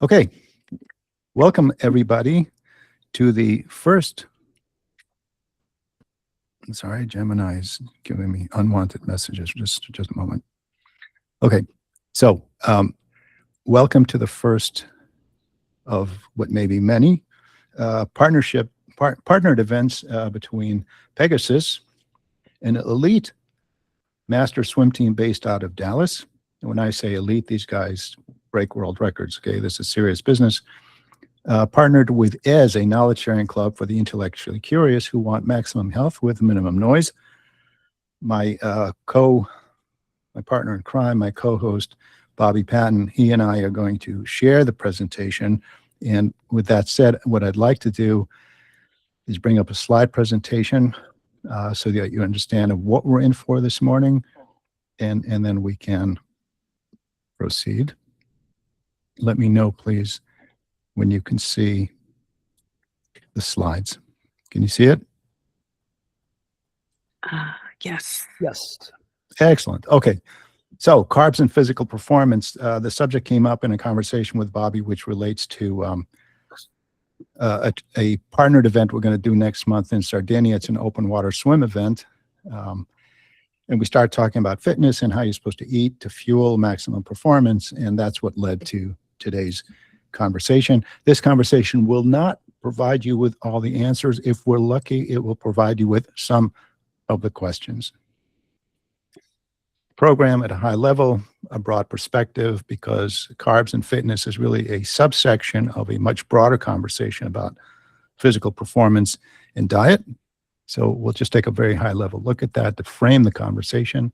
Okay, welcome everybody to the first. I'm sorry, Gemini is giving me unwanted messages. Just a moment. Okay, so welcome to the first of what may be many partnered events between Pegasus, an elite master swim team based out of Dallas. And when I say elite, these guys break world records. Okay, this is serious business. Partnered with Ezz, a knowledge-sharing club for the intellectually curious who want maximum health with minimum noise. My partner in crime, my co-host, Bobby Patten, he and I are going to share the presentation. And with that said, what I'd like to do is bring up a slide presentation so that you understand what we're in for this morning, and then we can proceed. Let me know, please, when you can see the slides. Can you see it? Yes. Yes. Excellent. Okay. So carbs and physical performance. The subject came up in a conversation with Bobby, which relates to a partnered event we're going to do next month in Sardinia. It's an open water swim event. And we start talking about fitness and how you're supposed to eat to fuel maximum performance. And that's what led to today's conversation. This conversation will not provide you with all the answers. If we're lucky, it will provide you with some of the questions. Program at a high level, a broad perspective, because carbs and fitness is really a subsection of a much broader conversation about physical performance and diet. So we'll just take a very high level look at that to frame the conversation.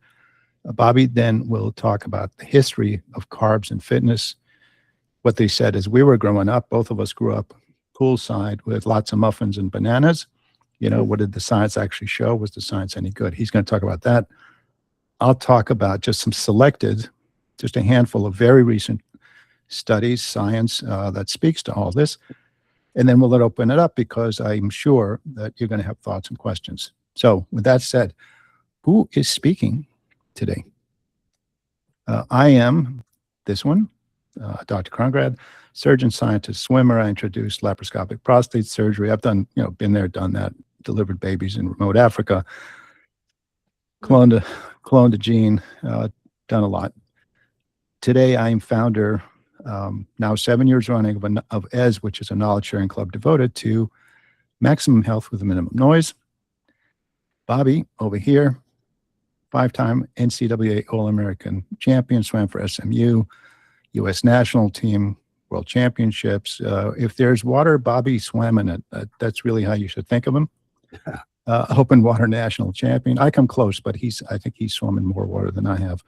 Bobby then will talk about the history of carbs and fitness. What they said is we were growing up, both of us grew up poolside with lots of muffins and bananas. You know, what did the science actually show? Was the science any good? He's going to talk about that. I'll talk about just some selected, just a handful of very recent studies, science that speaks to all this. And then we'll open it up because I'm sure that you're going to have thoughts and questions. So with that said, who is speaking today? I am this one, Dr. Krongrad, surgeon, scientist, swimmer. I introduced laparoscopic prostate surgery. I've done, been there, done that, delivered babies in remote Africa, cloned a gene, done a lot. Today, I am founder, now 7 years running of Ezz, which is a knowledge-sharing club devoted to maximum health with minimum noise. Bobby, over here, 5-time NCAA All-American champion, swam for SMU, U.S. national team, world championships. If there's water, Bobby swam in it. That's really how you should think of him. Open water national champion. I come close, but I think he's swum in more water than I have.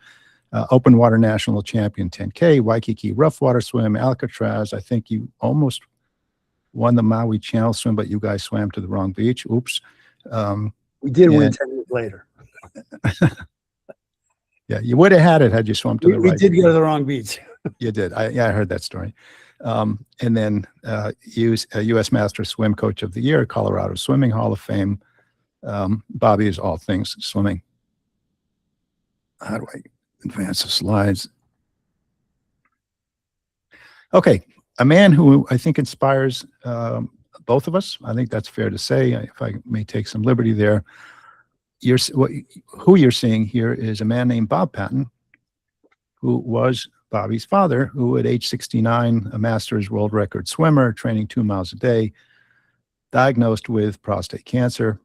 Open water national champion 10K, Waikiki rough water swim, Alcatraz. I think you almost won the Maui Channel swim, but you guys swam to the wrong beach. Oops. We did win 10 years later. Yeah, you would have had it had you swum to the right. We did go to the wrong beach. You did. I heard that story. And then U.S. Master Swim Coach of the Year, Colorado Swimming Hall of Fame. Bobby is all things swimming. How do I advance the slides? Okay, a man who I think inspires both of us. I think that's fair to say, if I may take some liberty there. Who you're seeing here is a man named Bob Patten, who was Bobby's father, who at age 69, a master's world record swimmer, training 2 miles a day, diagnosed with prostate cancer.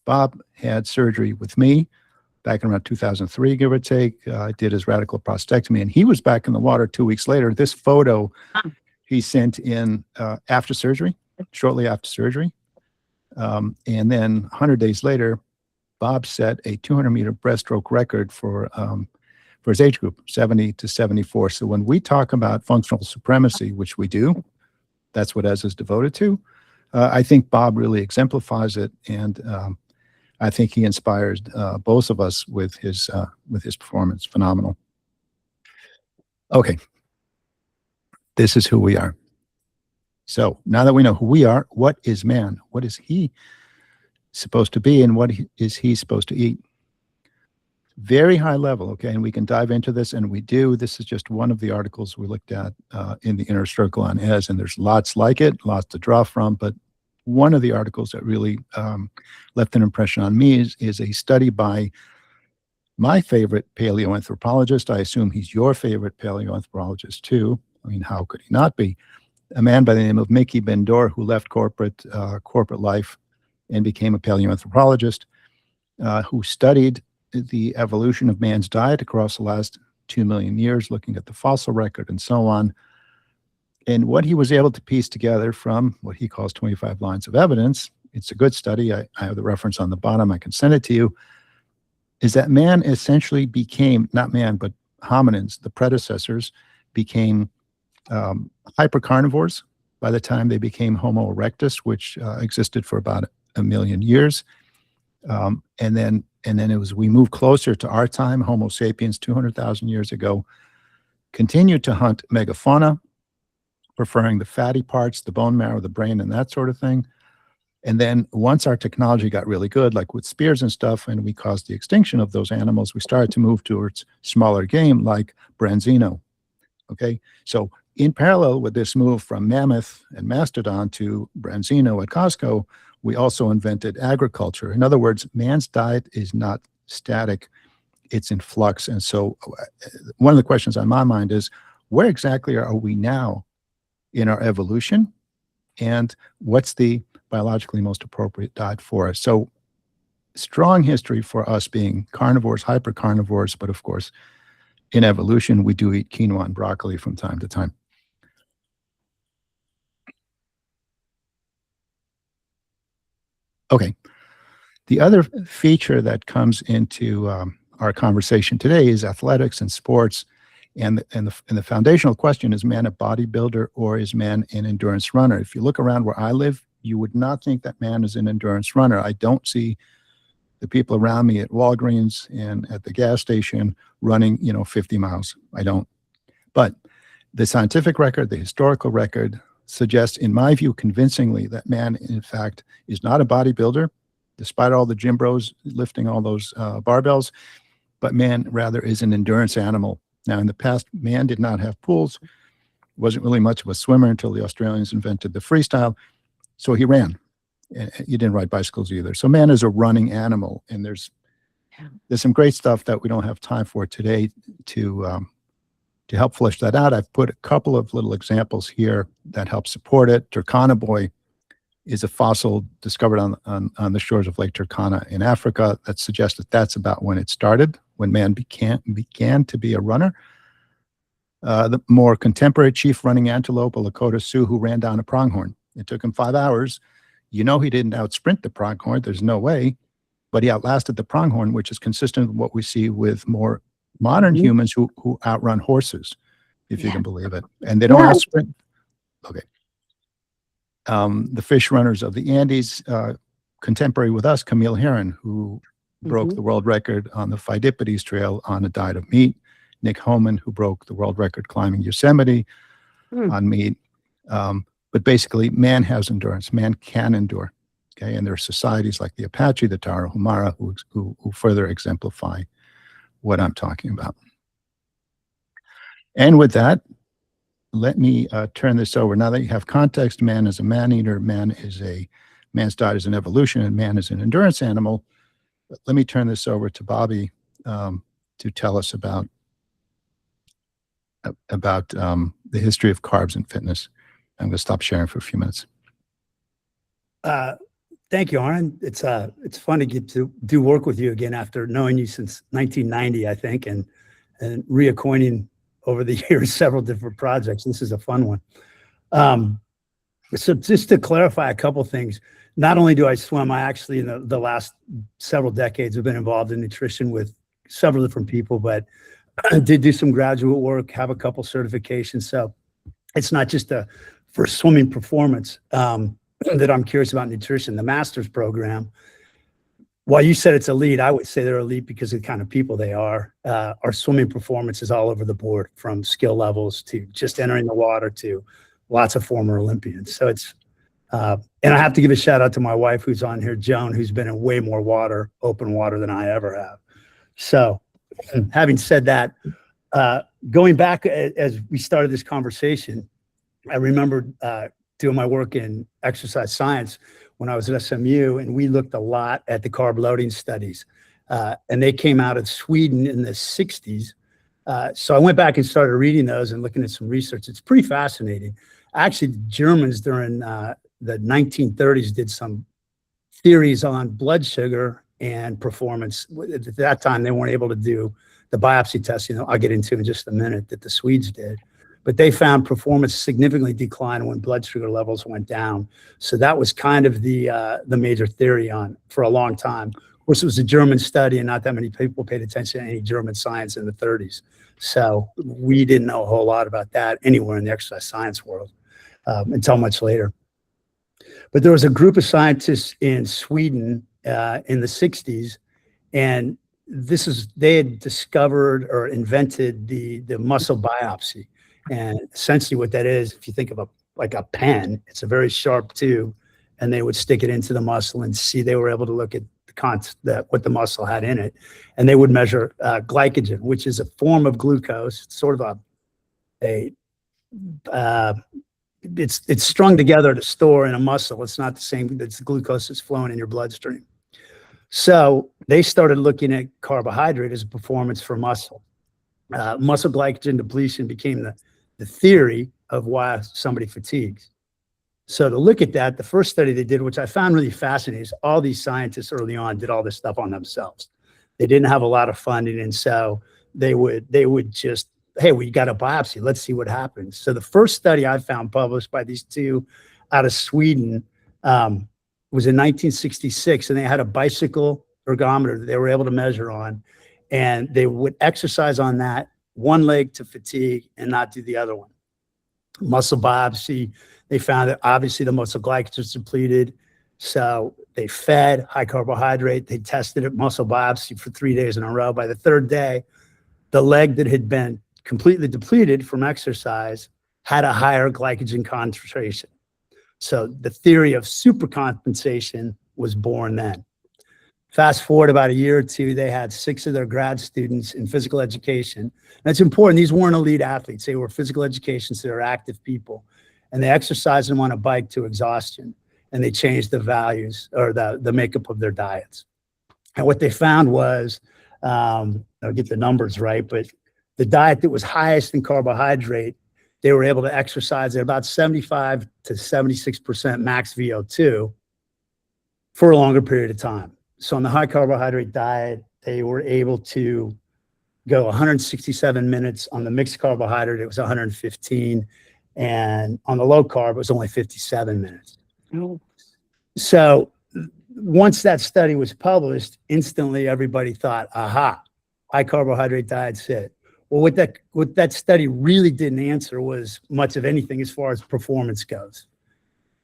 Bob had surgery with me back in around 2003, give or take. Did his radical prostatectomy, and he was back in the water 2 weeks later. This photo he sent in after surgery, shortly after surgery. And then 100 days later, Bob set a 200-meter breaststroke record for his age group, 70 to 74. So when we talk about functional supremacy, which we do, that's what Ezz is devoted to. I think Bob really exemplifies it, and I think he inspires both of us with his performance. Phenomenal. Okay, this is who we are. So now that we know who we are, what is man? What is he supposed to be, and what is he supposed to eat? very high level, okay, and we can dive into this, and we do. This is just one of the articles we looked at in the inner circle on Ezz, and there's lots like it, lots to draw from, but one of the articles that really left an impression on me is a study by my favorite paleoanthropologist. I assume he's your favorite paleoanthropologist too. I mean, how could he not be? A man by the name of Mickey Ben-Dor, who left corporate life and became a paleoanthropologist, who studied the evolution of man's diet across the last 2 million years, looking at the fossil record and so on. And what he was able to piece together from what he calls 25 lines of evidence, it's a good study, I have the reference on the bottom, I can send it to you, is that man essentially became, not man, but hominins, the predecessors, became hypercarnivores by the time they became Homo erectus, which existed for about 1 million years. And then it was, we moved closer to our time, Homo sapiens 200,000 years ago, continued to hunt megafauna, preferring the fatty parts, the bone marrow, the brain, and that sort of thing. And then once our technology got really good, like with spears and stuff, and we caused the extinction of those animals, we started to move towards smaller game like branzino. Okay, so in parallel with this move from mammoth and mastodon to branzino at Costco, we also invented agriculture. In other words, man's diet is not static, it's in flux. And so one of the questions on my mind is, where exactly are we now in our evolution? And what's the biologically most appropriate diet for us? So strong history for us being carnivores, hypercarnivores, but of course, in evolution, we do eat quinoa and broccoli from time to time. Okay. The other feature that comes into our conversation today is athletics and sports. And the foundational question, is man a bodybuilder or is man an endurance runner? If you look around where I live, you would not think that man is an endurance runner. I don't see the people around me at Walgreens and at the gas station running, 50 miles. I don't. But the scientific record, the historical record suggests, in my view, convincingly that man, in fact, is not a bodybuilder, despite all the gym bros lifting all those barbells, but man rather is an endurance animal. Now, in the past, man did not have pools, wasn't really much of a swimmer until the Australians invented the freestyle, so he ran. You didn't ride bicycles either. So man is a running animal, and there's some great stuff that we don't have time for today to help flesh that out. I've put a couple of little examples here that help support it. Turkana boy is a fossil discovered on the shores of Lake Turkana in Africa that suggests that that's about when it started, when man began to be a runner. The more contemporary chief running antelope, a Lakota Sioux, who ran down a pronghorn. It took him 5 hours. He didn't outsprint the pronghorn. There's no way. But he outlasted the pronghorn, which is consistent with what we see with more modern humans who outrun horses, if you can believe it. And they don't outsprint. Okay. The fish runners of the Andes, contemporary with us, Camille Herron, who broke the world record on the Pheidippides Trail on a diet of meat. Nick Homan, who broke the world record climbing Yosemite on meat. But basically, man has endurance. Man can endure. Okay, and there are societies like the Apache, the Tarahumara, who further exemplify what I'm talking about. And with that, let me turn this over. Now that you have context, man is a man-eater, man's diet is an evolution, and man is an endurance animal. Let me turn this over to Bobby to tell us about the history of carbs and fitness. I'm going to stop sharing for a few minutes. Thank you, Arnon. It's fun to get to do work with you again after knowing you since 1990, I think, and reacquainting over the years several different projects. This is a fun one. So just to clarify a couple things, not only do I swim, I actually in the last several decades have been involved in nutrition with several different people, but I did do some graduate work, have a couple certifications. So it's not just for swimming performance that I'm curious about nutrition. The master's program, while you said it's elite, I would say they're elite because of the kind of people they are. Our swimming performance is all over the board, from skill levels to just entering the water to lots of former Olympians. So it's, and I have to give a shout out to my wife who's on here, Joan, who's been in way more water, open water, than I ever have. So having said that, going back as we started this conversation, I remember doing my work in exercise science when I was at SMU, and we looked a lot at the carb loading studies. And they came out of Sweden in the 60s. So I went back and started reading those and looking at some research. It's pretty fascinating. Actually, the Germans during the 1930s did some theories on blood sugar and performance. At that time, they weren't able to do the biopsy test, I'll get into in just a minute, that the Swedes did. But they found performance significantly declined when blood sugar levels went down. So that was kind of the major theory on for a long time. Of course, it was a German study, and not that many people paid attention to any German science in the 30s. So we didn't know a whole lot about that anywhere in the exercise science world until much later. But there was a group of scientists in Sweden in the 60s, and they had discovered or invented the muscle biopsy. And essentially what that is, if you think of like a pen, it's a very sharp tube, and they would stick it into the muscle and see. They were able to look at what the muscle had in it, and they would measure glycogen, which is a form of glucose. It's sort of it's strung together to store in a muscle. It's not the same. It's glucose that's flowing in your bloodstream. So they started looking at carbohydrate as a performance for muscle. Muscle glycogen depletion became the theory of why somebody fatigues. So to look at that, the first study they did, which I found really fascinating, is all these scientists early on did all this stuff on themselves. They didn't have a lot of funding, and so they would just, hey, we got a biopsy, let's see what happens. So the first study I found published by these two out of Sweden was in 1966, and they had a bicycle ergometer that they were able to measure on, and they would exercise on that one leg to fatigue and not do the other one. Muscle biopsy, they found that obviously the muscle glycogen was depleted, so they fed high carbohydrate. They tested it muscle biopsy for 3 days in a row. By the third day, the leg that had been completely depleted from exercise had a higher glycogen concentration. So the theory of supercompensation was born then. Fast forward about a year or two, they had 6 of their grad students in physical education. And it's important, these weren't elite athletes. They were physical education, so they were active people. And they exercised them on a bike to exhaustion. And they changed the values or the makeup of their diets. And what they found was, I'll get the numbers right, but the diet that was highest in carbohydrate, they were able to exercise at about 75 to 76% max VO2 for a longer period of time. So on the high carbohydrate diet, they were able to go 167 minutes. On the mixed carbohydrate, it was 115. And on the low carb, it was only 57 minutes. Oh. So once that study was published, instantly everybody thought, aha, high carbohydrate diet's it. Well, what that study really didn't answer was much of anything as far as performance goes.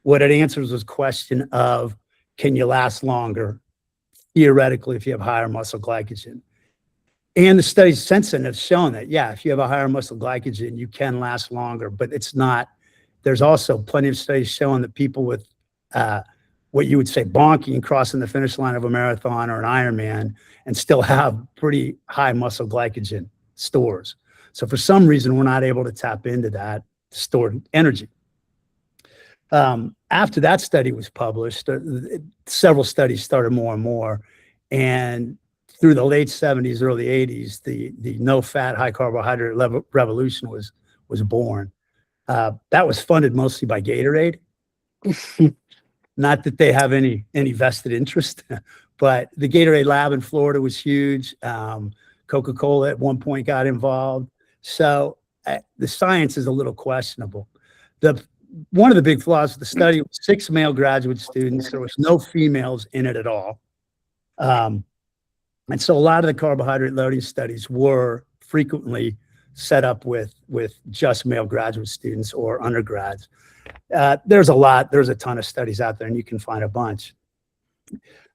What it answers was a question of, can you last longer, theoretically, if you have higher muscle glycogen? And the studies since then have shown that, yeah, if you have a higher muscle glycogen, you can last longer, but it's not. There's also plenty of studies showing that people with what you would say bonking, crossing the finish line of a marathon or an Ironman, and still have pretty high muscle glycogen stores. So for some reason, we're not able to tap into that stored energy. After that study was published, several studies started more and more. And through the late 70s, early 80s, the no-fat, high-carbohydrate revolution was born. That was funded mostly by Gatorade. Not that they have any vested interest, but the Gatorade lab in Florida was huge. Coca-Cola at one point got involved. So the science is a little questionable. One of the big flaws of the study was 6 male graduate students. There was no females in it at all. And so a lot of the carbohydrate loading studies were frequently set up with just male graduate students or undergrads. There's a ton of studies out there, and you can find a bunch.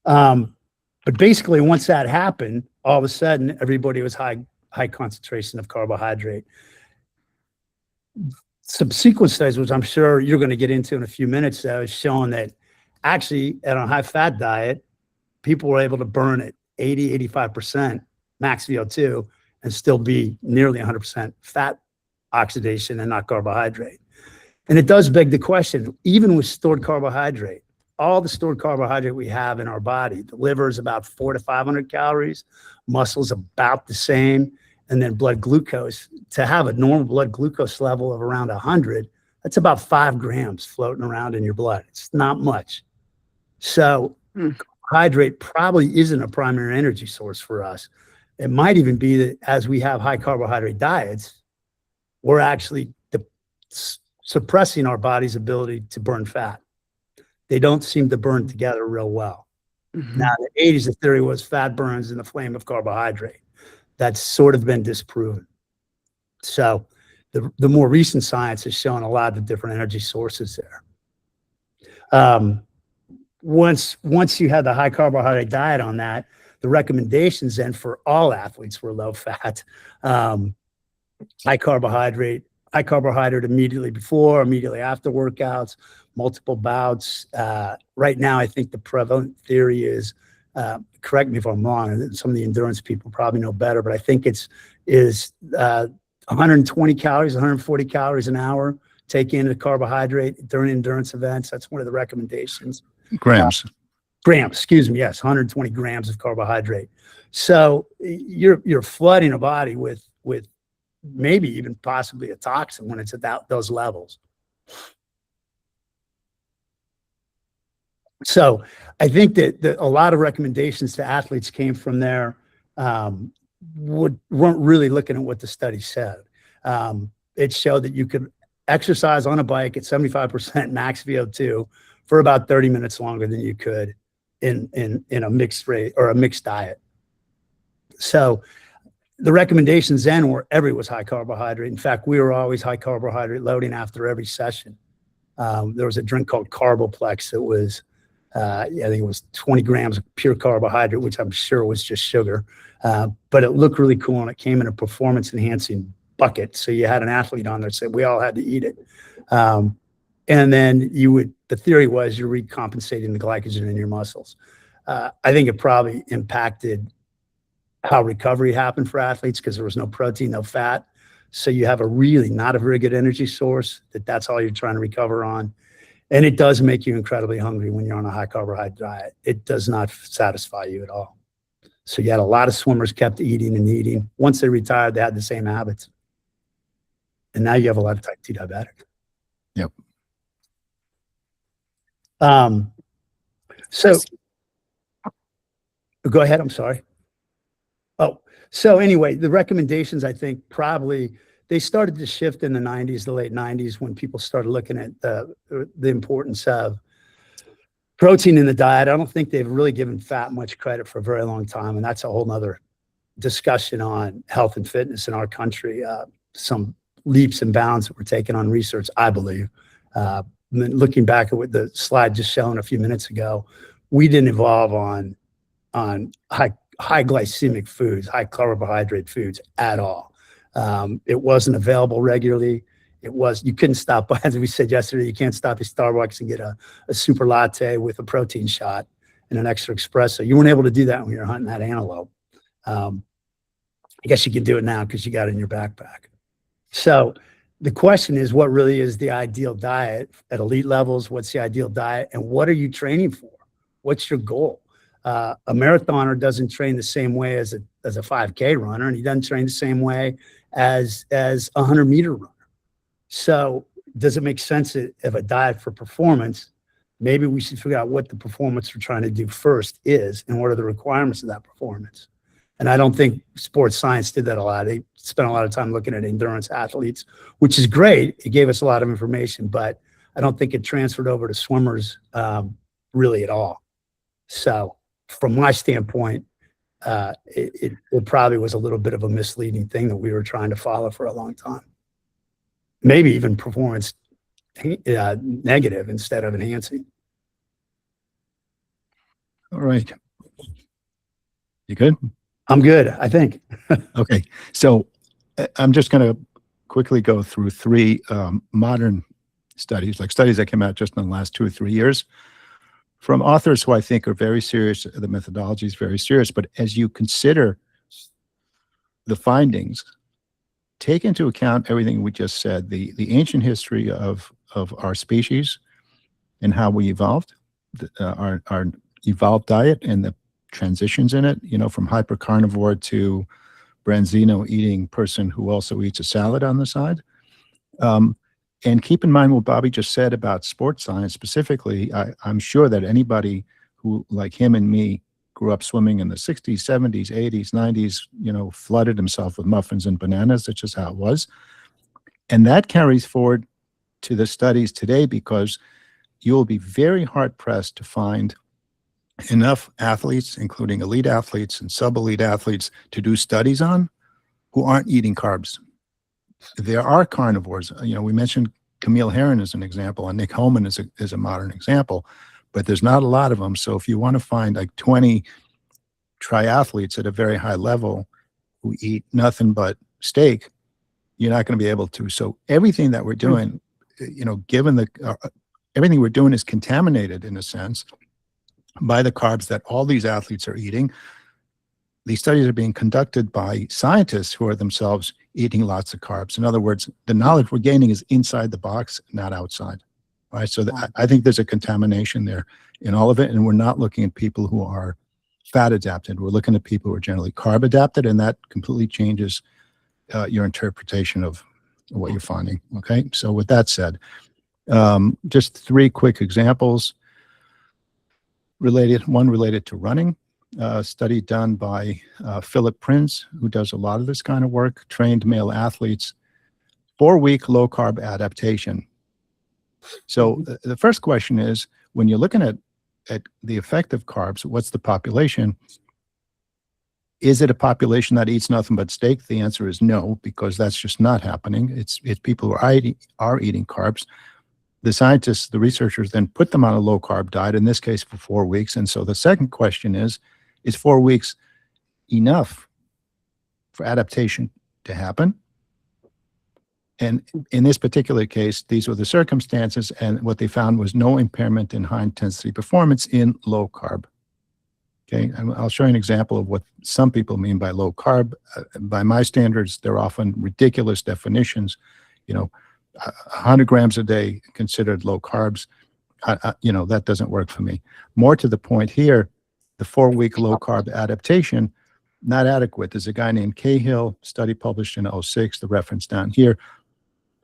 But basically, once that happened, all of a sudden, everybody was high concentration of carbohydrate. Subsequent studies, which I'm sure you're going to get into in a few minutes, though, is showing that actually, at a high-fat diet, people were able to burn it 80, 85% max VO2 and still be nearly 100% fat oxidation and not carbohydrate. And it does beg the question, even with stored carbohydrate, all the stored carbohydrate we have in our body, the liver is about 400 to 500 calories, muscles about the same, and then blood glucose. To have a normal blood glucose level of around 100, that's about 5 grams floating around in your blood. It's not much. So carbohydrate probably isn't a primary energy source for us. It might even be that as we have high carbohydrate diets, we're actually suppressing our body's ability to burn fat. They don't seem to burn together real well. Now, in the 80s, the theory was fat burns in the flame of carbohydrate. That's sort of been disproven. So the more recent science has shown a lot of different energy sources there. Once you had the high carbohydrate diet on that, the recommendations then for all athletes were low fat, high carbohydrate immediately before, immediately after workouts, multiple bouts. Right now, I think the prevalent theory is, correct me if I'm wrong, some of the endurance people probably know better, but I think it's 120 calories, 140 calories an hour take in a carbohydrate during endurance events. That's one of the recommendations. Grams. Grams, excuse me. Yes, 120 grams of carbohydrate. So you're flooding a body with maybe even possibly a toxin when it's at those levels. So I think that a lot of recommendations to athletes came from there. Weren't really looking at what the study said. It showed that you could exercise on a bike at 75% max VO2 for about 30 minutes longer than you could in a mixed rate or a mixed diet. So the recommendations then were every was high carbohydrate. In fact, we were always high carbohydrate loading after every session. There was a drink called Carboplex that was, I think it was 20 grams of pure carbohydrate, which I'm sure was just sugar. But it looked really cool and it came in a performance enhancing bucket. So you had an athlete on there that said we all had to eat it. And then the theory was you're recompensating the glycogen in your muscles. I think it probably impacted how recovery happened for athletes because there was no protein, no fat. So you have not a very good energy source that's all you're trying to recover on. And it does make you incredibly hungry when you're on a high carbohydrate diet. It does not satisfy you at all. So you had a lot of swimmers kept eating and eating. Once they retired, they had the same habits. And now you have a lot of type 2 diabetics. Yep. So go ahead. I'm sorry. Oh, so anyway, the recommendations, I think probably they started to shift in the 90s, the late 90s, when people started looking at the importance of protein in the diet. I don't think they've really given fat much credit for a very long time. And that's a whole nother discussion on health and fitness in our country. Some leaps and bounds that were taken on research, I believe. Looking back at what the slide just shown a few minutes ago, we didn't evolve on high glycemic foods, high carbohydrate foods at all. It wasn't available regularly. You couldn't stop by, as we said yesterday, you can't stop at Starbucks and get a super latte with a protein shot and an extra espresso. You weren't able to do that when you're hunting that antelope. I guess you can do it now because you got it in your backpack. So the question is, what really is the ideal diet at elite levels? What's the ideal diet? And what are you training for? What's your goal? A marathoner doesn't train the same way as a 5K runner, and he doesn't train the same way as a 100-meter runner. So does it make sense of a diet for performance? Maybe we should figure out what the performance we're trying to do first is and what are the requirements of that performance. And I don't think sports science did that a lot. They spent a lot of time looking at endurance athletes, which is great. It gave us a lot of information, but I don't think it transferred over to swimmers really at all. So from my standpoint, it probably was a little bit of a misleading thing that we were trying to follow for a long time. Maybe even performance negative instead of enhancing. All right. You good? I'm good, I think. Okay. So I'm just going to quickly go through 3 modern studies, like studies that came out just in the last 2 or 3 years from authors who I think are very serious. The methodology is very serious. But as you consider the findings take into account everything we just said, the ancient history of our species and how we evolved, our evolved diet and the transitions in it, from hypercarnivore to branzino eating person who also eats a salad on the side. And keep in mind what Bobby just said about sports science specifically. I'm sure that anybody who, like him and me, grew up swimming in the 60s, 70s, 80s, 90s, flooded himself with muffins and bananas. That's just how it was. And that carries forward to the studies today, because you'll be very hard pressed to find enough athletes, including elite athletes and sub-elite athletes, to do studies on who aren't eating carbs. There are carnivores. We mentioned Camille Herron as an example, and Nick Holman is a modern example, but there's not a lot of them. So if you want to find like 20 triathletes at a very high level who eat nothing but steak, you're not going to be able to. So everything that we're doing, given everything we're doing is contaminated in a sense by the carbs that all these athletes are eating. These studies are being conducted by scientists who are themselves eating lots of carbs. In other words, the knowledge we're gaining is inside the box, not outside. Right. So I think there's a contamination there in all of it. And we're not looking at people who are fat adapted. We're looking at people who are generally carb adapted, and that completely changes your interpretation of what you're finding. Okay. So with that said, just 3 quick examples related to running. Study done by Philip Prins, who does a lot of this kind of work, trained male athletes, 4-week low carb adaptation. So the first question is, when you're looking at the effect of carbs, what's the population? Is it a population that eats nothing but steak? The answer is no, because that's just not happening. It's people who are eating carbs. The scientists, the researchers then put them on a low carb diet, in this case for 4 weeks. And so the second question is 4 weeks enough for adaptation to happen? And in this particular case, these were the circumstances, and what they found was no impairment in high intensity performance in low carb. Okay, and I'll show you an example of what some people mean by low carb. By my standards, they're often ridiculous definitions. 100 grams a day considered low carbs. That doesn't work for me. More to the point here, the 4-week low carb adaptation, not adequate. There's a guy named Cahill, study published in 2006, the reference down here.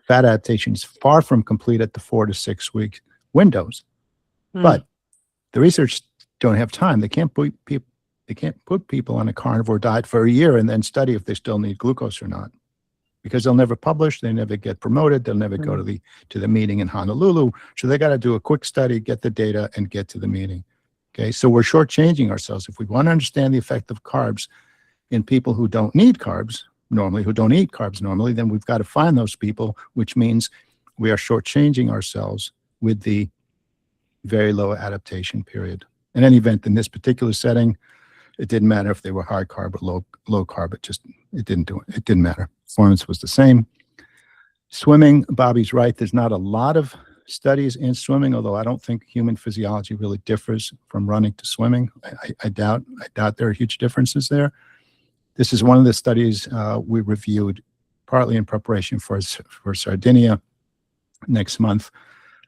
Fat adaptation is far from complete at the 4 to 6 week windows. But the research don't have time. They can't put people on a carnivore diet for a year and then study if they still need glucose or not, because they'll never publish, they never get promoted, they'll never go to the meeting in Honolulu. So they got to do a quick study, get the data, and get to the meeting. Okay, so we're shortchanging ourselves. If we want to understand the effect of carbs in people who don't need carbs normally, who don't eat carbs normally, then we've got to find those people, which means we are shortchanging ourselves with the very low adaptation period. In any event, in this particular setting, it didn't matter if they were high carb or low carb. It didn't matter. Performance was the same. Swimming, Bobby's right. There's not a lot of studies in swimming, although I don't think human physiology really differs from running to swimming. I doubt there are huge differences there. This is one of the studies we reviewed partly in preparation for Sardinia next month.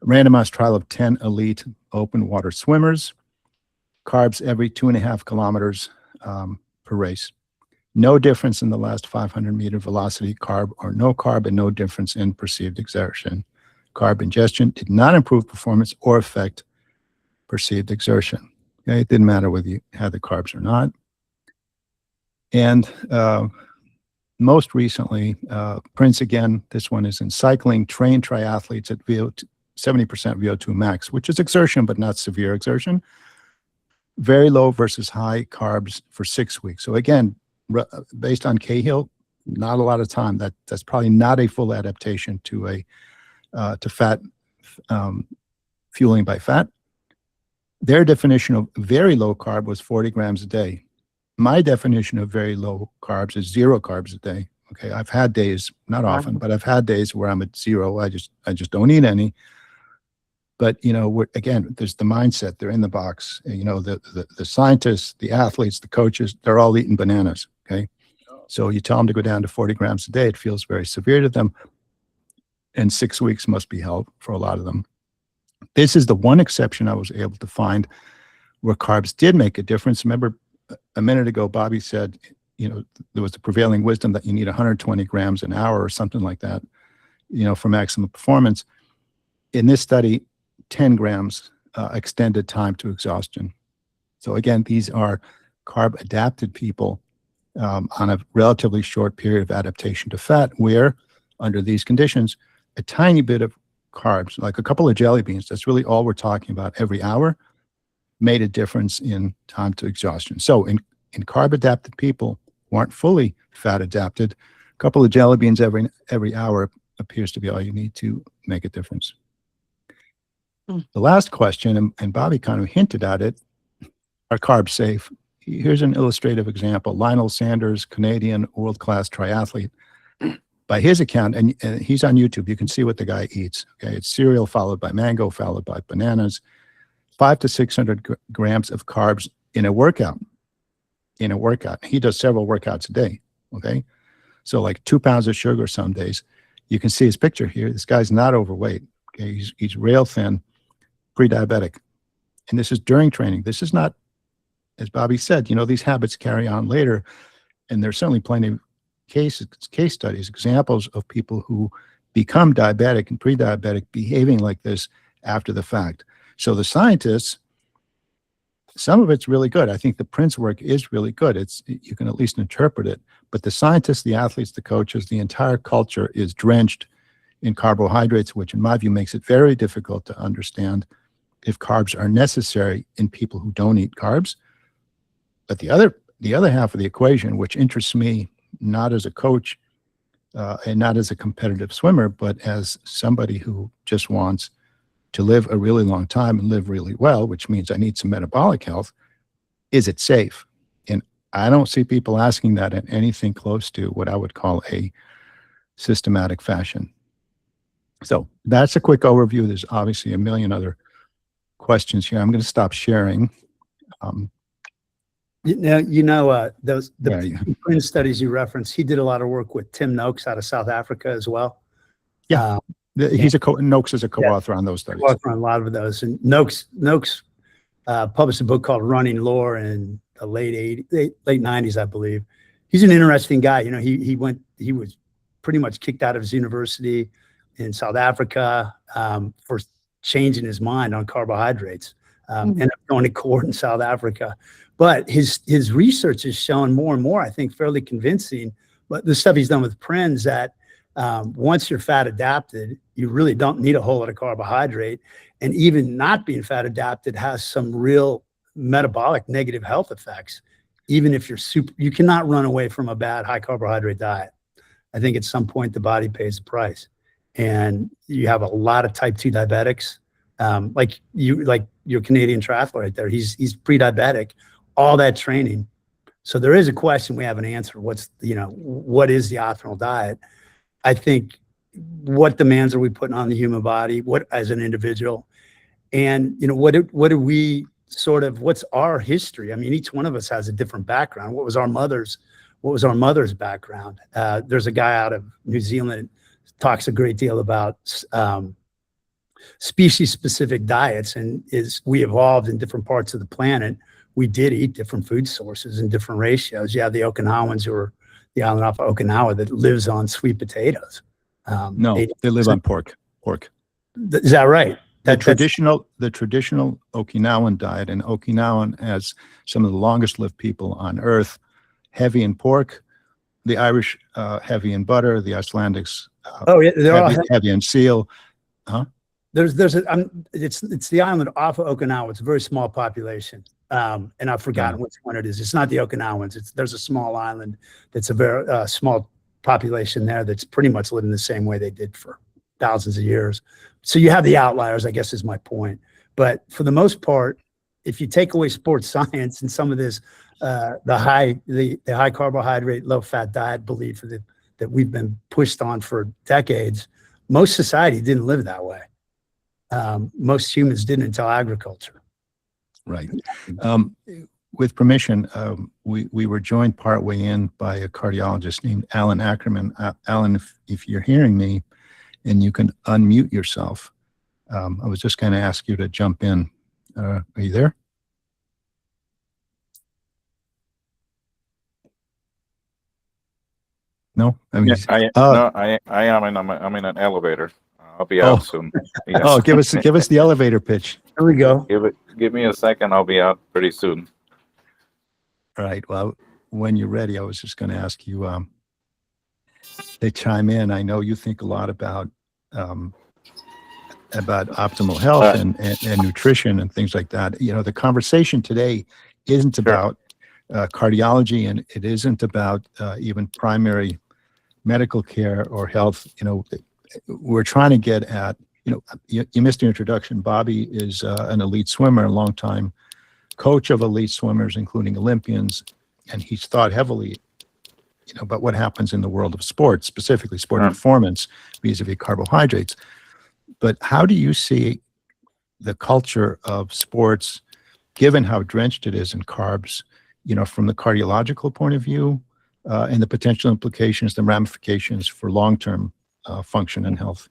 A randomized trial of 10 elite open water swimmers, carbs every 2.5 kilometers per race. No difference in the last 500-meter velocity, carb or no carb, and no difference in perceived exertion. Carb ingestion did not improve performance or affect perceived exertion. Okay? It didn't matter whether you had the carbs or not. And most recently, Prins again, this one is in cycling, trained triathletes at 70% VO2 max, which is exertion, but not severe exertion. Very low versus high carbs for 6 weeks. So again, based on Cahill, not a lot of time. That's probably not a full adaptation to fat fueling by fat. Their definition of very low carb was 40 grams a day. My definition of very low carbs is 0 carbs a day. Okay, I've had days, not often, but I've had days where I'm at 0. I just don't eat any. But again, there's the mindset. They're in the box. The scientists, the athletes, the coaches, they're all eating bananas. Okay, So you tell them to go down to 40 grams a day. It feels very severe to them. And 6 weeks must be hell for a lot of them. This is the one exception I was able to find where carbs did make a difference. Remember, a minute ago, Bobby said, there was the prevailing wisdom that you need 120 grams an hour or something like that, for maximum performance. In this study, 10 grams extended time to exhaustion. So again, these are carb-adapted people on a relatively short period of adaptation to fat, where under these conditions, a tiny bit of carbs, like a couple of jelly beans, that's really all we're talking about every hour, made a difference in time to exhaustion. So in carb-adapted people who aren't fully fat-adapted, a couple of jelly beans every hour appears to be all you need to make a difference. The last question, and Bobby kind of hinted at it, are carbs safe? Here's an illustrative example. Lionel Sanders, Canadian world-class triathlete, by his account, and he's on YouTube, you can see what the guy eats. Okay, it's cereal followed by mango, followed by bananas, 500 to 600 grams of carbs in a workout. He does several workouts a day. Okay, so like 2 pounds of sugar some days. You can see his picture here. This guy's not overweight. Okay, he's rail thin, pre-diabetic, and this is during training. This is not, as Bobby said, these habits carry on later, and there's certainly plenty of case studies, examples of people who become diabetic and pre-diabetic behaving like this after the fact. So the scientists, some of it's really good. I think the Prins work is really good. You can at least interpret it. But the scientists, the athletes, the coaches, the entire culture is drenched in carbohydrates, which in my view makes it very difficult to understand if carbs are necessary in people who don't eat carbs. But the other half of the equation, which interests me not as a coach and not as a competitive swimmer, but as somebody who just wants to live a really long time and live really well, which means I need some metabolic health, is it safe? And I don't see people asking that in anything close to what I would call a systematic fashion. So that's a quick overview. There's obviously a million other questions here. I'm going to stop sharing. Those Prins studies you referenced, he did a lot of work with Tim Noakes out of South Africa as well. Yeah, Noakes is a co-author on those studies. Co-author on a lot of those. And Noakes published a book called Running Lore in the late 90s, I believe. He's an interesting guy. He was pretty much kicked out of his university in South Africa for changing his mind on carbohydrates. Ended up going to court in South Africa. But his research has shown more and more, I think, fairly convincing. But the stuff he's done with Prins, that once you're fat adapted, you really don't need a whole lot of carbohydrate. And even not being fat adapted has some real metabolic negative health effects. Even if you cannot run away from a bad high carbohydrate diet. I think at some point the body pays the price. And you have a lot of type 2 diabetics, like your Canadian triathlete right there. He's pre-diabetic. All that training. So there is a question we haven't answered. What is the optimal diet? I think, what demands are we putting on the human body? What, as an individual? And, what's our history? I mean, each one of us has a different background. What was our mother's background? There's a guy out of New Zealand that talks a great deal about species-specific diets, and we evolved in different parts of the planet. We did eat different food sources in different ratios. You have the Okinawans, who are the island off of Okinawa that lives on sweet potatoes. No, they live on pork. Is that right? The traditional Okinawan diet, and Okinawan has some of the longest lived people on earth, heavy in pork, the Irish heavy in butter, the Icelandics they're heavy in seal. Huh? It's the island off of Okinawa. It's a very small population. And I've forgotten which one it is. It's not the Okinawans. There's a small island that's a very small population there that's pretty much living the same way they did for thousands of years. So you have the outliers, I guess, is my point. But for the most part, if you take away sports science and some of this, the high carbohydrate, low fat diet belief that we've been pushed on for decades, most society didn't live that way. Most humans didn't until agriculture. Right. with permission, we were joined partway in by a cardiologist named Alan Ackerman. Alan, if you're hearing me and you can unmute yourself, I was just going to ask you to jump in. Are you there? No, I mean, Yeah, I am, and I'm in an elevator. I'll be out soon. Yes. Oh, give us the elevator pitch. Here we go. Give me a second. I'll be out pretty soon. All right. Well, when you're ready, I was just going to ask you to chime in. I know you think a lot about optimal health and nutrition and things like that. You know, the conversation today isn't about cardiology, and it isn't about even primary medical care or health. You know, we're trying to get at, you know, you missed your introduction. Bobby is an elite swimmer, a longtime coach of elite swimmers, including Olympians, and he's thought heavily, you know, about what happens in the world of sports, specifically sport performance vis-a-vis carbohydrates. But how do you see the culture of sports, given how drenched it is in carbs, you know, from the cardiological point of view, and the potential implications, the ramifications for long-term function and health?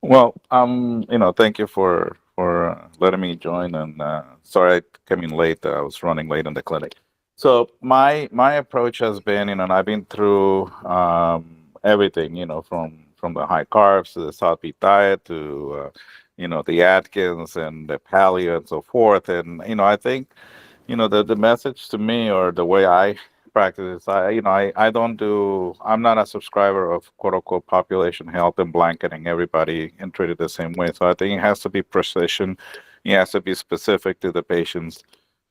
Well, you know, thank you for letting me join. And sorry I came in late. I was running late in the clinic. So my approach has been, you know, and I've been through everything, you know, from the high carbs to the South Beat diet to you know, the Atkins and the paleo and so forth. And you know, I think, you know, the message to me, or the way I practice is, I'm not a subscriber of quote unquote population health and blanketing everybody and treat it the same way. So I think it has to be precision. It has to be specific to the patient's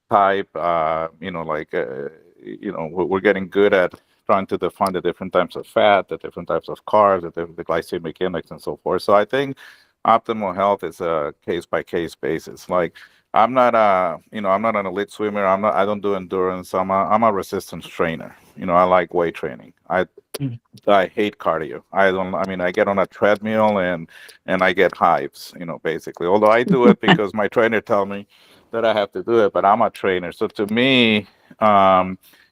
type. You know, like, you know, we're getting good at trying to define the different types of fat, the different types of carbs, the glycemic index and so forth. So I think optimal health is a case by case basis. Like, I'm not an elite swimmer. I don't do endurance. I'm a resistance trainer. You know, I like weight training. I hate cardio. I get on a treadmill and I get hives, you know, basically. Although I do it because my trainer tell me that I have to do it, but I'm a trainer. So to me,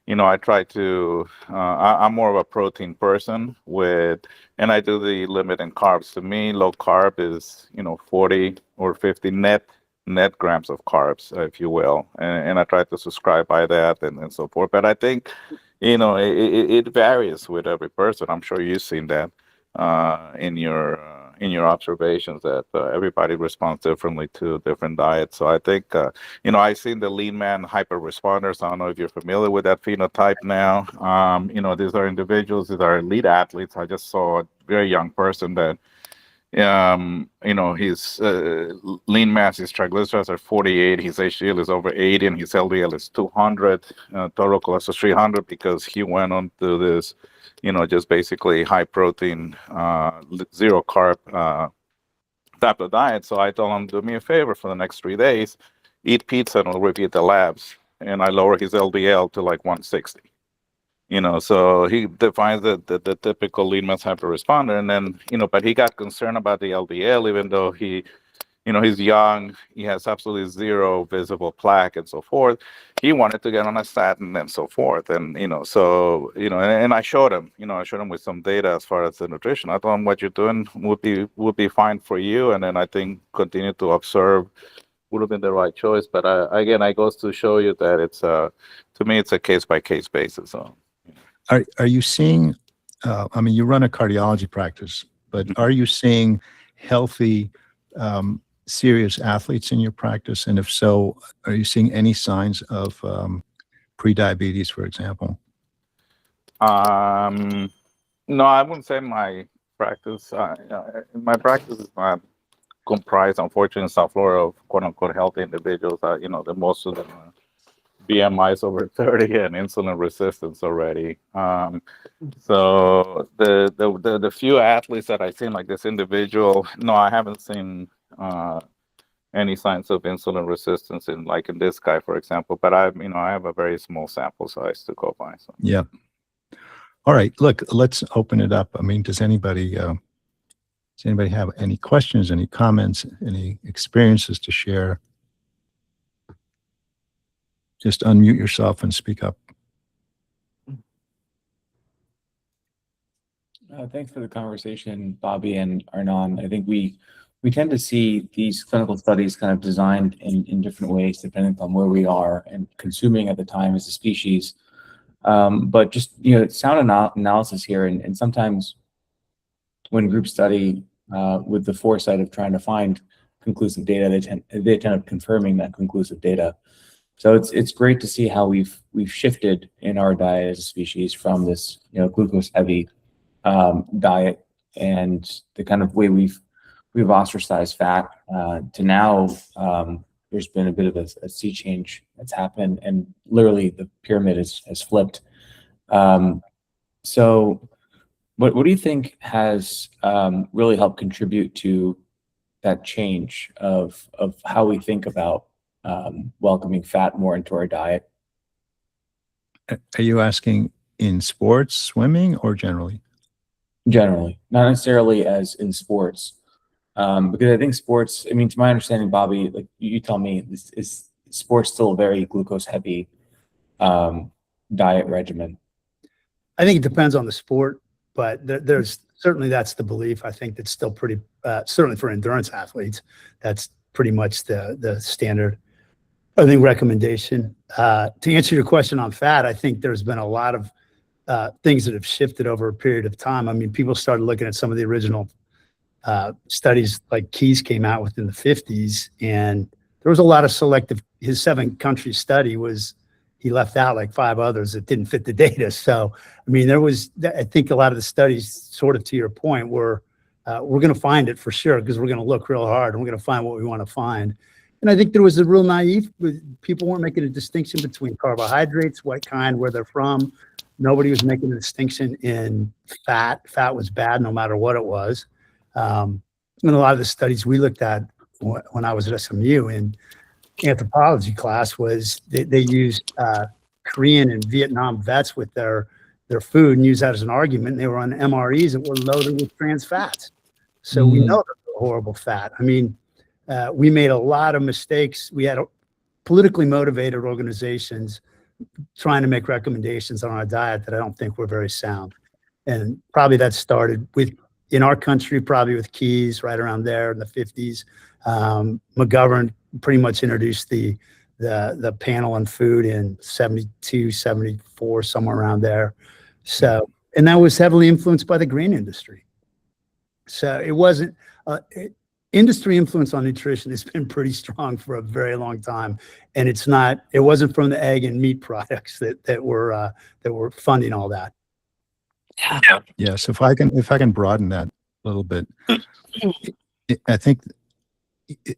you know, I try to, I'm more of a protein person and I do the limit in carbs. To me, low carb is, you know, 40 or 50 net grams of carbs, if you will. And I try to subscribe by that and so forth. But I think, you know, it varies with every person. I'm sure you've seen that in your observations, that everybody responds differently to different diets. So I think, you know, I've seen the lean man hyper responders. I don't know if you're familiar with that phenotype now. You know, these are individuals, these are elite athletes. I just saw a very young person that, you know, his lean mass, his triglycerides are 48, his HDL is over 80, and his LDL is 200, total cholesterol 300, because he went on to this, you know, just basically high protein, zero carb type of diet. So I told him, do me a favor for the next 3 days, eat pizza and I'll repeat the labs. And I lower his LDL to like 160. You know, so he defines the typical lean mass hyperresponder, and then, you know, but he got concerned about the LDL, even though he, you know, he's young, he has absolutely zero visible plaque and so forth. He wanted to get on a statin and so forth, and you know, so you know, and I showed him, you know, with some data as far as the nutrition. I told him what you're doing would be fine for you, and then I think continue to observe would have been the right choice. But again, I goes to show you that it's to me it's a case by case basis. So. Are you seeing, I mean, you run a cardiology practice, but are you seeing healthy, serious athletes in your practice? And if so, are you seeing any signs of prediabetes, for example? No, I wouldn't say my practice. My practice is not comprised, unfortunately, in South Florida, of quote unquote healthy individuals. You know, the most of them are BMIs over 30 and insulin resistance already. So the few athletes that I've seen, like this individual, no, I haven't seen any signs of insulin resistance in this guy, for example. But I have a very small sample size to go by. So. Yeah. All right. Look, let's open it up. I mean, does anybody have any questions, any comments, any experiences to share? just unmute yourself and speak up. Thanks for the conversation, Bobby and Arnon. I think we tend to see these clinical studies kind of designed in different ways depending upon where we are and consuming at the time as a species. But just, sound analysis here, and sometimes when groups study with the foresight of trying to find conclusive data, they tend up confirming that conclusive data. So it's great to see how we've shifted in our diet as a species from this glucose heavy diet and the kind of way we've ostracized fat to now there's been a bit of a sea change that's happened, and literally the pyramid has flipped. So what do you think has really helped contribute to that change of how we think about welcoming fat more into our diet? Are you asking in sports, swimming, or generally? Generally, not necessarily as in sports, because I think sports, to my understanding, Bobby, like you tell me, is sports still a very glucose heavy diet regimen? I think it depends on the sport, but there's certainly, that's the belief. I think that's still pretty, certainly for endurance athletes, that's pretty much the standard, I think, recommendation. To answer your question on fat, I think there's been a lot of things that have shifted over a period of time. People started looking at some of the original studies, like Keyes came out with in the 50s, and there was a lot of selective. His 7-country study he left out like 5 others that didn't fit the data. So, I think a lot of the studies, sort of to your point, we're going to find it for sure, because we're going to look real hard and we're going to find what we want to find. And I think there was a real naive, people weren't making a distinction between carbohydrates, what kind, where they're from. Nobody was making a distinction in fat. Fat was bad no matter what it was. And a lot of the studies we looked at when I was at SMU in anthropology class was they used Korean and Vietnam vets with their food and used that as an argument. They were on MREs that were loaded with trans fats. So we know they're horrible fat. We made a lot of mistakes. We had politically motivated organizations trying to make recommendations on our diet that I don't think were very sound. And probably that started in our country, probably with Keyes right around there in the 50s. McGovern pretty much introduced the panel on food in 72, 74, somewhere around there. So, and that was heavily influenced by the grain industry. So it wasn't, industry influence on nutrition has been pretty strong for a very long time. And it wasn't from the egg and meat products that were funding all that. Yes, if I can broaden that a little bit, I think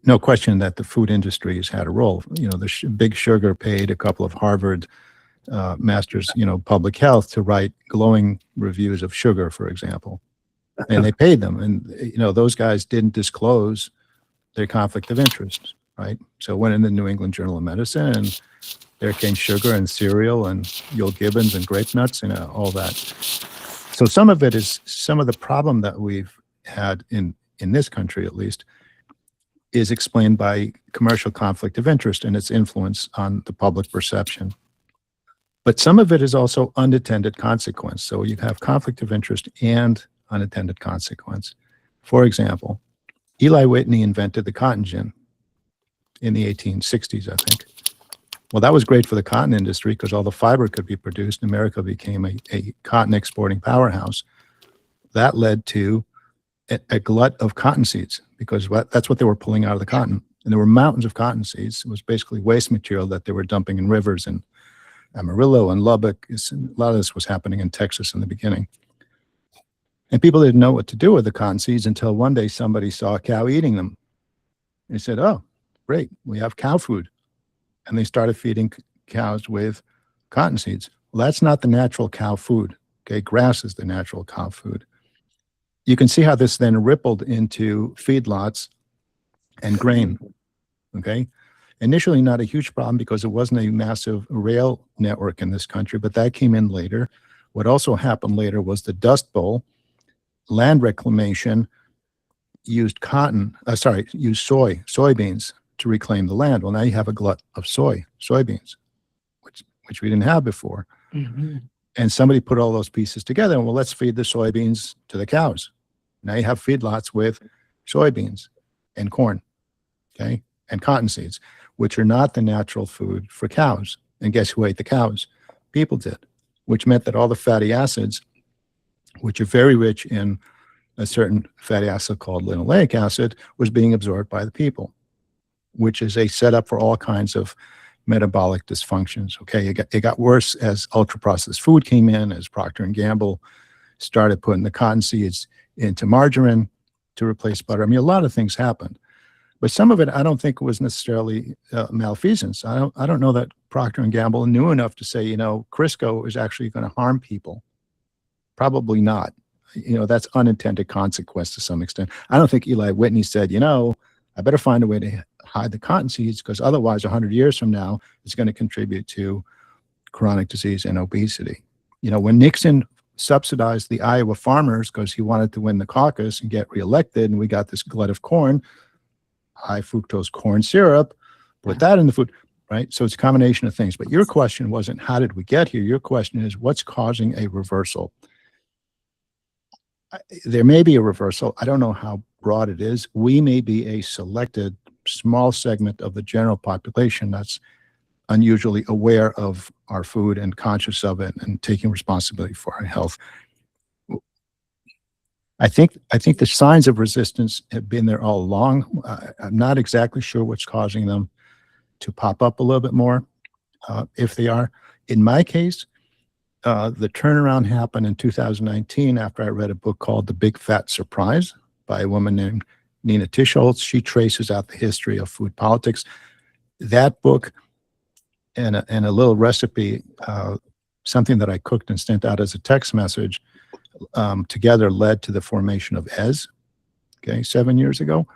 no question that the food industry has had a role. Big Sugar paid a couple of Harvard masters, public health, to write glowing reviews of sugar, for example, and they paid them. And those guys didn't disclose their conflict of interest, right? So it went in the New England Journal of Medicine, and there came sugar and cereal and Yul Gibbons and grape nuts and all that. So some of the problem that we've had in this country, at least, is explained by commercial conflict of interest and its influence on the public perception. But some of it is also unintended consequence. So you have conflict of interest and unintended consequence. For example, Eli Whitney invented the cotton gin in the 1860s, I think. Well, that was great for the cotton industry because all the fiber could be produced. America became a cotton exporting powerhouse. That led to a glut of cotton seeds because that's what they were pulling out of the cotton. And there were mountains of cotton seeds. It was basically waste material that they were dumping in rivers in Amarillo and Lubbock. A lot of this was happening in Texas in the beginning. And people didn't know what to do with the cotton seeds until one day somebody saw a cow eating them. They said, oh, great, we have cow food. And they started feeding cows with cotton seeds. Well, that's not the natural cow food. Okay, grass is the natural cow food. You can see how this then rippled into feedlots and grain. Okay, initially not a huge problem because it wasn't a massive rail network in this country, but that came in later. What also happened later was the Dust Bowl. Land reclamation used soybeans to reclaim the land. Well, now you have a glut of soybeans. which we didn't have before. Mm-hmm. And somebody put all those pieces together, and well, let's feed the soybeans to the cows. Now you have feedlots with soybeans and corn, okay, and cottonseeds, which are not the natural food for cows. And guess who ate the cows? People did, which meant that all the fatty acids, which are very rich in a certain fatty acid called linoleic acid, was being absorbed by the people, which is a setup for all kinds of metabolic dysfunctions. Okay, it got worse as ultra-processed food came in, as Procter & Gamble started putting the cottonseeds into margarine to replace butter. I mean, a lot of things happened, but some of it I don't think was necessarily malfeasance. I don't know that Procter & Gamble knew enough to say, you know, Crisco is actually going to harm people. Probably not. You know, that's unintended consequence to some extent. I don't think Eli Whitney said, you know, I better find a way to hide the cottonseeds, because otherwise 100 years from now, it's going to contribute to chronic disease and obesity. You know, when Nixon subsidized the Iowa farmers because he wanted to win the caucus and get reelected, and we got this glut of corn, high fructose corn syrup, put that in the food, right? So it's a combination of things. But your question wasn't how did we get here? Your question is what's causing a reversal? There may be a reversal. I don't know how broad it is. We may be a selected small segment of the general population that's unusually aware of our food and conscious of it and taking responsibility for our health. I think the signs of resistance have been there all along. I'm not exactly sure what's causing them to pop up a little bit more, if they are. In my case, the turnaround happened in 2019 after I read a book called The Big Fat Surprise by a woman named Nina Tischholz. She traces out the history of food politics. That book and a little recipe, something that I cooked and sent out as a text message, together led to the formation of Ezz, okay, 7 years ago.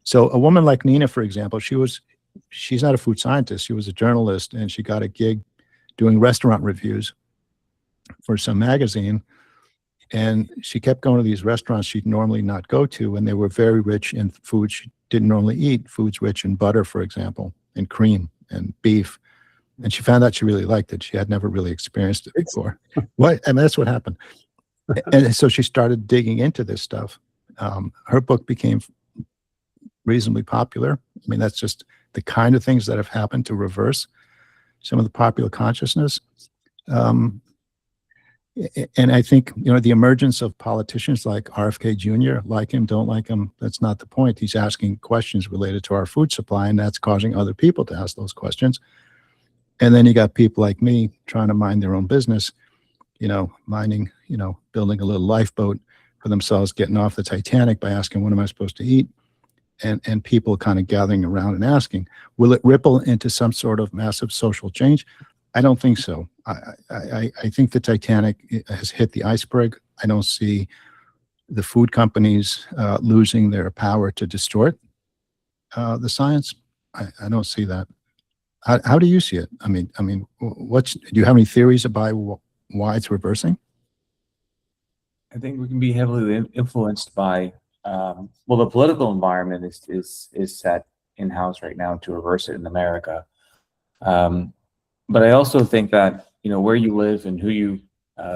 So a woman like Nina, for example, she's not a food scientist. She was a journalist, and she got a gig doing restaurant reviews for some magazine. And she kept going to these restaurants she'd normally not go to, and they were very rich in foods she didn't normally eat, foods rich in butter, for example, and cream and beef. And she found out she really liked it. She had never really experienced it before. What? I mean, that's what happened. And so she started digging into this stuff. Her book became reasonably popular. I mean, that's just the kind of things that have happened to reverse some of the popular consciousness. And I think, you know, the emergence of politicians like RFK Jr., like him, don't like him, that's not the point. He's asking questions related to our food supply, and that's causing other people to ask those questions. And then you got people like me trying to mind their own business, you know, minding, you know, building a little lifeboat for themselves, getting off the Titanic by asking, what am I supposed to eat? And people kind of gathering around and asking, will it ripple into some sort of massive social change? I don't think so. I think the Titanic has hit the iceberg. I don't see the food companies losing their power to distort the science. I don't see that. How do you see it? I mean, do you have any theories about why it's reversing? I think we can be heavily influenced by, well, the political environment is set in-house right now to reverse it in America. But I also think that, you know, where you live and who you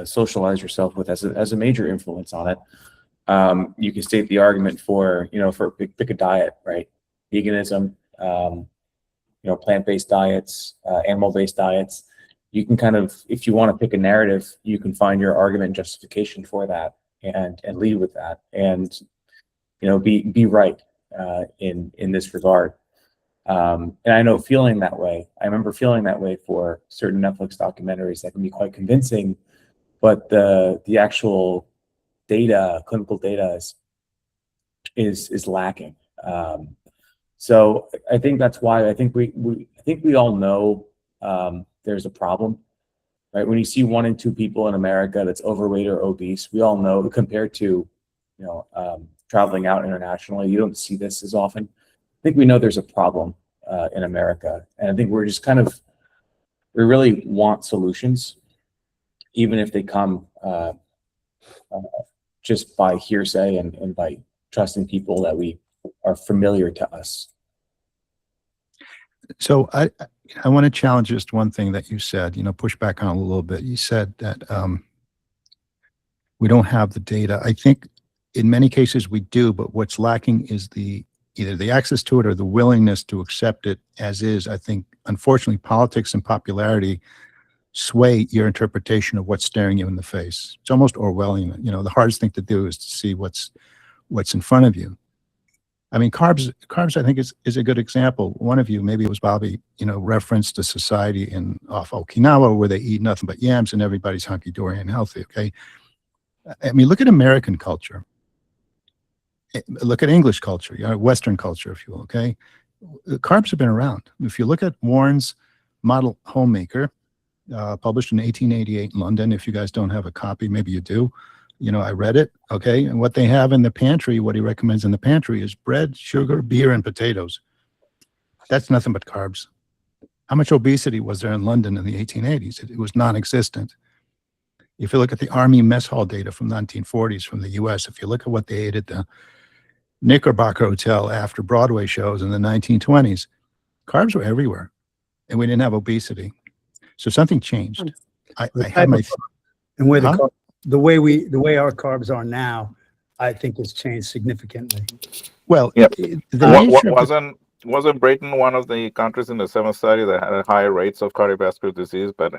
socialize yourself with has a major influence on it. You can state the argument for, you know, pick a diet, right? Veganism, you know, plant-based diets, animal-based diets. You can kind of, if you want to pick a narrative, you can find your argument and justification for that and lead with that, and, you know, be right in this regard. And I know feeling that way. I remember feeling that way for certain Netflix documentaries that can be quite convincing, but the actual data, clinical data, is lacking. So I think that's why I think we all know there's a problem, right? When you see 1 in 2 people in America that's overweight or obese, we all know, compared to, you know, traveling out internationally, you don't see this as often. I think we know there's a problem in America, and I think we're just kind of, we really want solutions, even if they come just by hearsay and by trusting people that we are familiar to us. So I want to challenge just one thing that you said, push back on a little bit. You said that we don't have the data. I think in many cases we do, but what's lacking is either the access to it or the willingness to accept it as is. I think, unfortunately, politics and popularity sway your interpretation of what's staring you in the face. It's almost Orwellian. The hardest thing to do is to see what's in front of you. I mean, carbs, I think is a good example. One of you, maybe it was Bobby, referenced a society off Okinawa where they eat nothing but yams and everybody's hunky-dory and healthy, okay? I mean, look at American culture. Look at English culture, Western culture, if you will, okay? Carbs have been around. If you look at Warren's Model Homemaker, published in 1888 in London, if you guys don't have a copy, maybe you do. I read it, okay? And what they have in the pantry, what he recommends in the pantry is bread, sugar, beer, and potatoes. That's nothing but carbs. How much obesity was there in London in the 1880s? It was non-existent. If you look at the Army mess hall data from the 1940s from the US, if you look at what they ate at the Knickerbocker Hotel after Broadway shows in the 1920s, carbs were everywhere, and we didn't have obesity. So something changed. I had my... And where the way our carbs are now, I think has changed significantly. Well, yeah. the Wasn't Britain one of the countries in the 7th study that had higher rates of cardiovascular disease, but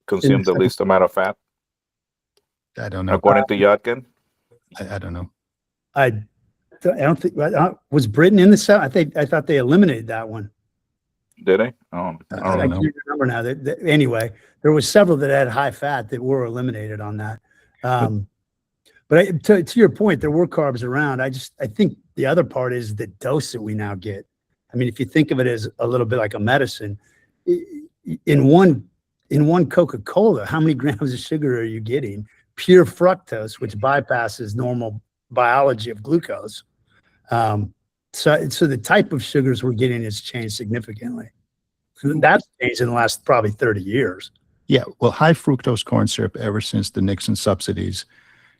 consumed the least amount of fat? I don't know. According to Yadkin? I don't know. I don't think was Britain in the 7th. I thought they eliminated that one. Did they? Oh, I don't know. can't remember now. Anyway, there was several that had high fat that were eliminated on that. But to your point, there were carbs around. I think the other part is the dose that we now get. I mean, if you think of it as a little bit like a medicine, in one Coca-Cola, how many grams of sugar are you getting? Pure fructose, which bypasses normal biology of glucose. So the type of sugars we're getting has changed significantly. That's changed in the last probably 30 years. Yeah, well, high fructose corn syrup ever since the Nixon subsidies.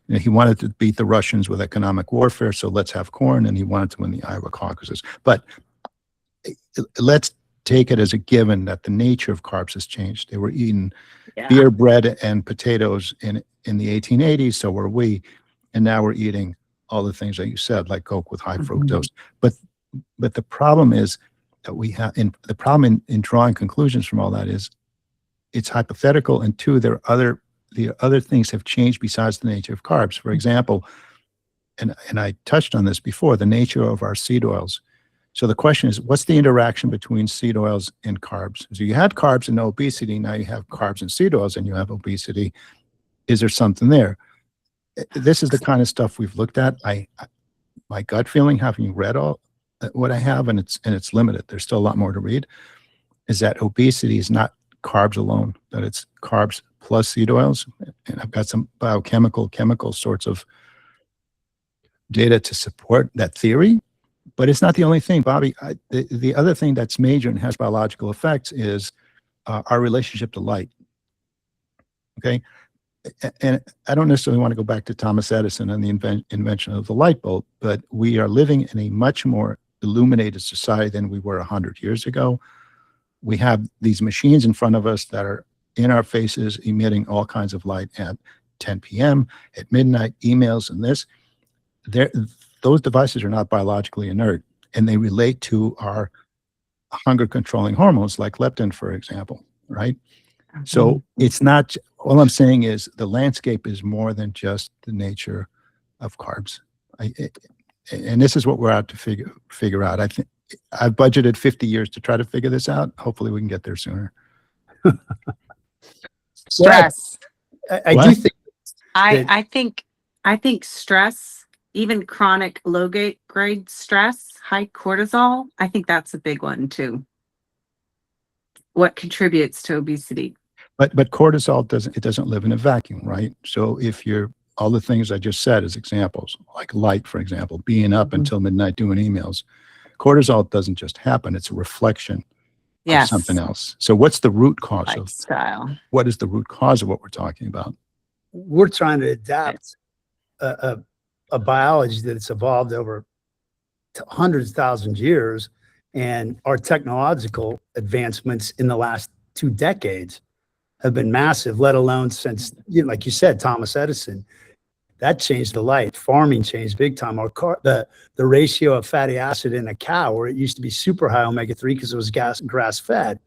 He wanted to beat the Russians with economic warfare, so let's have corn, and he wanted to win the Iowa caucuses. But let's take it as a given that the nature of carbs has changed. They were eating beer, bread, and potatoes in the 1880s, so were we, and now we're eating all the things that you said, like Coke with high fructose. But the problem is that we have, the problem in drawing conclusions from all that is it's hypothetical, and two, the other things have changed besides the nature of carbs. For example, and I touched on this before, the nature of our seed oils. So the question is, what's the interaction between seed oils and carbs? So you had carbs and no obesity, now you have carbs and seed oils and you have obesity. Is there something there? This is the kind of stuff we've looked at. My gut feeling, having read all what I have, and it's limited, there's still a lot more to read, is that obesity is not carbs alone, that it's carbs plus seed oils. And I've got some chemical sorts of data to support that theory, but it's not the only thing, Bobby. The other thing that's major and has biological effects is our relationship to light. Okay. And I don't necessarily want to go back to Thomas Edison and the invention of the light bulb, but we are living in a much more illuminated society than we were 100 years ago. We have these machines in front of us that are in our faces, emitting all kinds of light at 10 p.m., at midnight, emails and this. Those devices are not biologically inert, and they relate to our hunger controlling hormones like leptin, for example, right? So it's not, all I'm saying is the landscape is more than just the nature of carbs. And this is what we're out to figure out. I think I've budgeted 50 years to try to figure this out. Hopefully we can get there sooner. Stress. I do think I think stress, even chronic low grade stress, high cortisol, I think that's a big one too. What contributes to obesity? But cortisol doesn't live in a vacuum, right? So if you're all the things I just said as examples, like light, for example, being up until midnight doing emails, cortisol doesn't just happen. It's a reflection of something else. So what's the root cause Lifestyle. what is the root cause of what we're talking about? we're trying to adapt a biology that's evolved over hundreds of thousands of years And our technological advancements in the last 2 decades have been massive, let alone since, like you said, Thomas Edison. That changed the light. Farming changed big time. The ratio of fatty acid in a cow, where it used to be super high omega-3 because it was grass fed,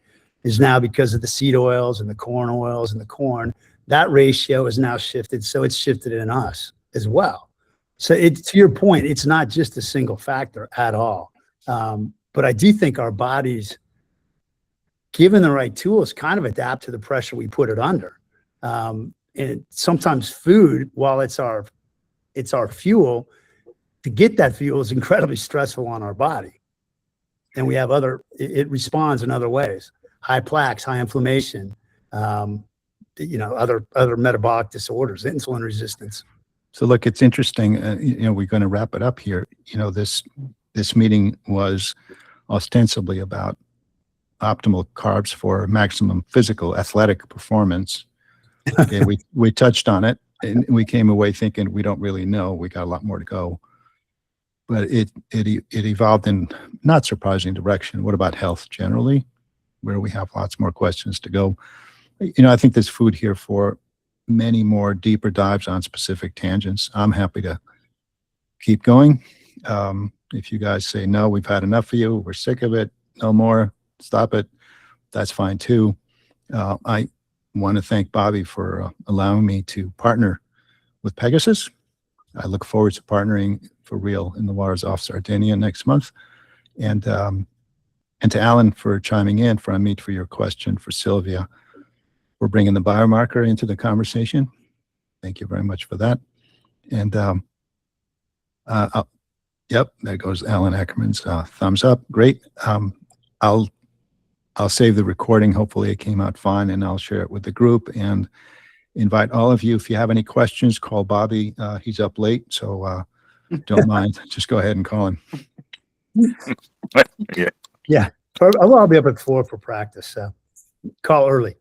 is now because of the seed oils and the corn oils and the corn. That ratio is now shifted. So it's shifted in us as well. So to your point, it's not just a single factor at all. But I do think our bodies, given the right tools, kind of adapt to the pressure we put it under. And sometimes food, while it's our fuel, to get that fuel is incredibly stressful on our body. And we have it responds in other ways. High plaques, high inflammation, other metabolic disorders, insulin resistance. So look, it's interesting. We're going to wrap it up here. This meeting was ostensibly about optimal carbs for maximum physical athletic performance. Okay, we touched on it, and we came away thinking we don't really know. We got a lot more to go, but it evolved in not surprising direction. What about health generally, where we have lots more questions to go? I think there's food here for many more deeper dives on specific tangents. I'm happy to keep going. If you guys say no, we've had enough for you, we're sick of it, no more, stop it, that's fine too. I want to thank Bobby for allowing me to partner with Pegasus. I look forward to partnering for real in the waters off Sardinia next month. And to Alan for chiming in, for Amit for your question, for Sylvia for bringing the biomarker into the conversation. Thank you very much for that. And yep, there goes Alan Ackerman's thumbs up. Great. I'll save the recording. Hopefully it came out fine, and I'll share it with the group and invite all of you. If you have any questions, call Bobby. He's up late, so don't mind. Just go ahead and call him. Yeah. I'll be up at 4 for practice, so call early.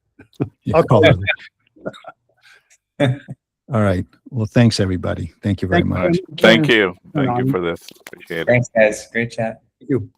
Yeah, I'll call early. All right. Well, thanks everybody. Thank you very much. Thank you. Thank you for this. Appreciate it. Thanks, guys. Great chat. Thank you.